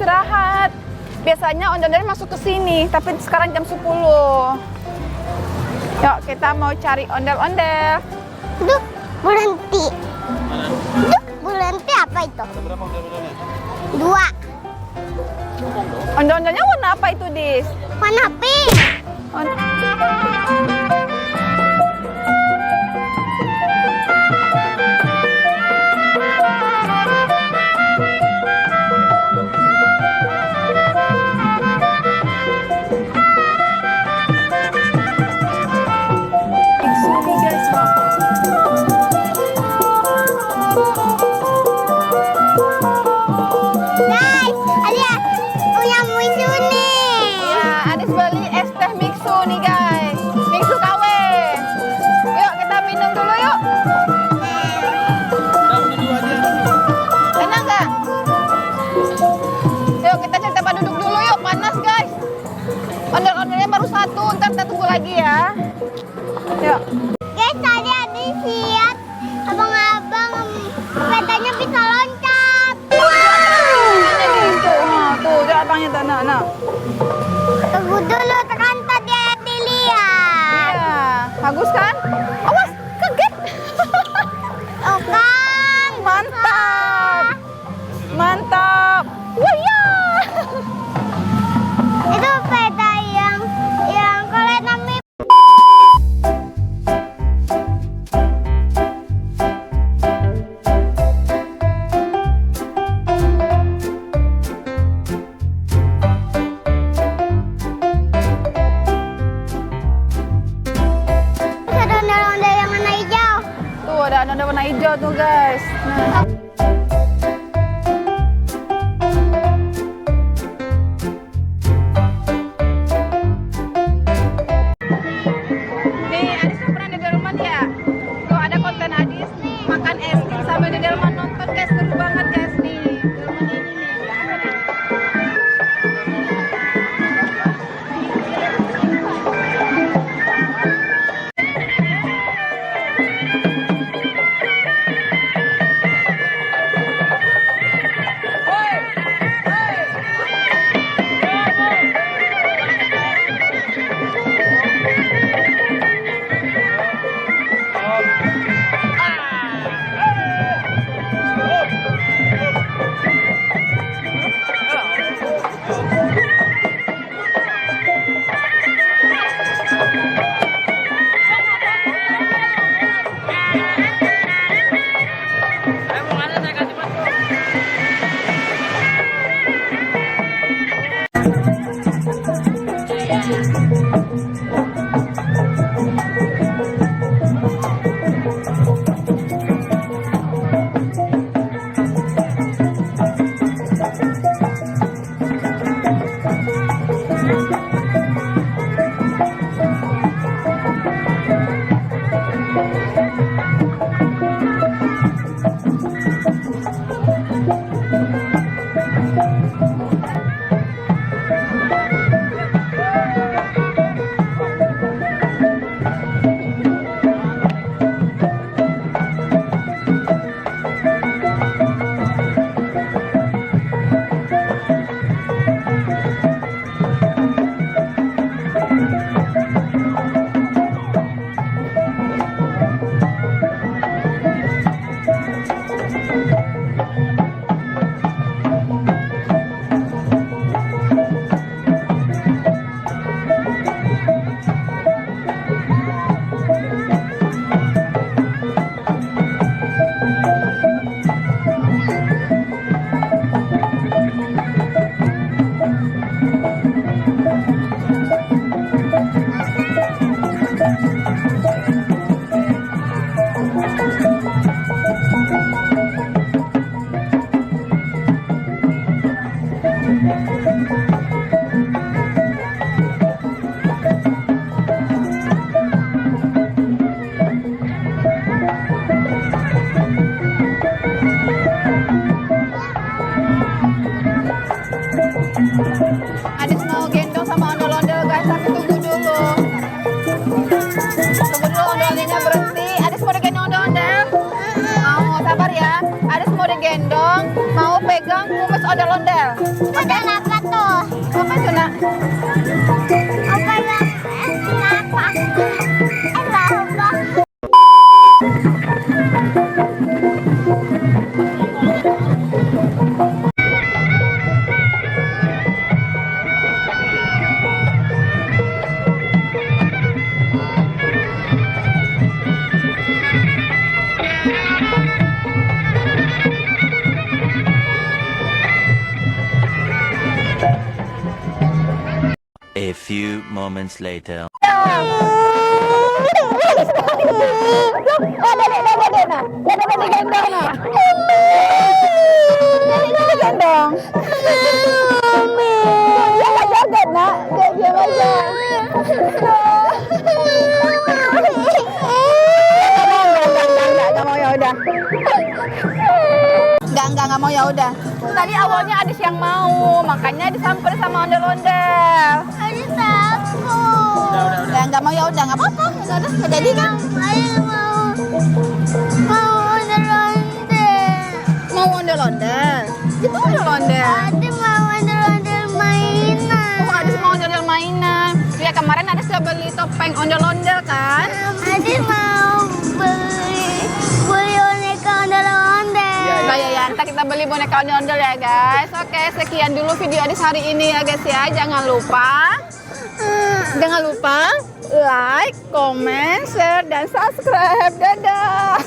istirahat. Biasanya ondel-ondel masuk ke sini, tapi sekarang jam 10. Yuk, kita mau cari ondel-ondel. Duh, berhenti. Duh, berhenti apa itu? Ada berapa ondel-ondelnya? 2. Ondel-ondelnya warna apa itu, Dis? Warna pink. Guys, ada punya muncul nih. Ya, Adis beli es teh Mixu nih, guys. Mixu KW. Yuk, kita minum dulu yuk. Udah duduk aja. Enak nggak? Yuk, kita cari tempat duduk dulu yuk. Panas, guys. Ondel-ondelnya baru 1, ntar kita tunggu lagi ya. Yuk. Guys, tadi ada lihat abang-abang sepedanya bisa loncat. Tuh, lihat abangnya tuh, nah. Tunggu dulu, kan tadi ada dilihat. Iya, bagus kan? Awas, kaget. Oh kan, Mantap. Mantap. Wah, ya. itu sepeda yang kalau namanya ada ondel-ondel yang warna hijau. Tuh, ada ondel warna hijau tuh, guys. Nah. Nih, Adis udah pernah di Delman ya? Tuh, ada konten Adis makan es krim sambil di Delman nonton, guys. Seru banget, guys, nih. Delman ini nih. Adis mau gendong sama ondel-ondel, guys, tapi tunggu dulu. Tunggu dulu ondel-ondelnya berhenti. Adis mau digendong ondel-ondel? Mau, sabar ya. Adis mau digendong, mau pegang kumis ondel-ondel. Ada apa tuh? Apa itu nak? Apa yang apa? Apa? A few moments later. Enggak mau ya udah. Tadi awalnya Adis yang mau, makanya disamperin sama ondel-ondel. Ada takut. Udah enggak mau ya udah, enggak apa-apa. Enggak jadi kan? Ayo mau ondel-ondel. Mau ondel-ondel. Itu ondel-ondel. Adi mau ondel-ondel mainan. Oh, Adis mau ondel mainan. Ya kemarin Adis udah beli topeng ondel-ondel kan? Adi mau beli boneka ondel-ondel. Ya, ntar kita beli boneka ondel-ondel ya guys. Oke, sekian dulu video Adis hari ini ya guys ya. Jangan lupa like, comment, share, dan subscribe. Dadah.